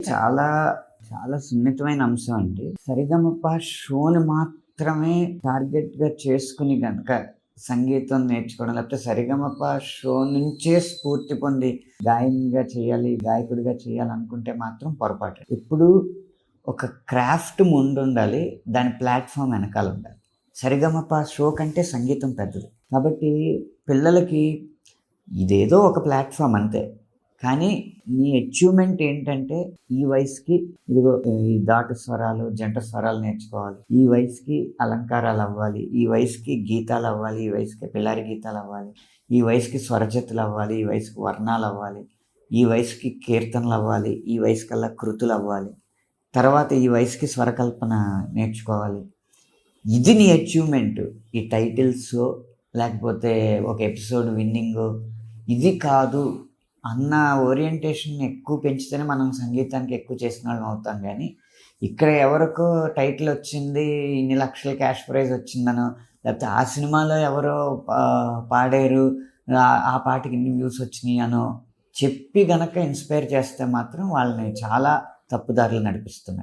చాలా చాలా సున్నితమైన అంశం అండి. సరిగమప షోని మాత్రమే టార్గెట్‌గా చేసుకొని గనక సంగీతం నేర్చుకోవడం, లేకపోతే సరిగమప షో నుంచే స్ఫూర్తి పొంది గాయనిగా చేయాలి, గాయకుడిగా చేయాలనుకుంటే మాత్రం పొరపాటే. ఎప్పుడూ ఒక క్రాఫ్ట్ ముందుండాలి. దాని ప్లాట్‌ఫామ్ వెనకాలుండాలి. సరిగమప షో కంటే సంగీతం పెద్దది. కాబట్టి పిల్లలకి ఇదేదో ఒక ప్లాట్‌ఫామ్ అంతే. కానీ నీ అచీవ్‌మెంట్ ఏంటంటే ఈ వయసుకి ఇదిగో ఈ దాటు స్వరాలు, జంట స్వరాలు నేర్చుకోవాలి. ఈ వయసుకి అలంకారాలవ్వాలి. ఈ వయసుకి గీతాలవ్వాలి. ఈ వయసుకి పిల్లారి గీతాలవ్వాలి. ఈ వయసుకి స్వరజతులవ్వాలి. ఈ వయసుకి వర్ణాలవ్వాలి. ఈ వయసుకి కీర్తనలవ్వాలి. ఈ వయసుకల్లా కృతులవ్వాలి. తర్వాత ఈ వయసుకి స్వరకల్పన నేర్చుకోవాలి. ఇది నీ అచీవ్‌మెంట్. ఈ టైటిల్సో లేకపోతే ఒక ఎపిసోడ్ విన్నింగో ఇది కాదు అన్న ఓరియంటేషన్ ఎక్కువ పెంచితేనే మనం సంగీతానికి ఎక్కువ చేసిన వాళ్ళం అవుతాం. కానీ ఇక్కడ ఎవరికో టైటిల్ వచ్చింది, ఇన్ని లక్షల క్యాష్ ప్రైజ్ వచ్చిందనో, లేకపోతే ఆ సినిమాలో ఎవరో పాడారు, ఆ పాటకి ఇన్ని వ్యూస్ వచ్చినాయి అనో చెప్పి గనక ఇన్స్పైర్ చేస్తే మాత్రం వాళ్ళని చాలా తప్పుదారులు నడిపిస్తున్నాయి.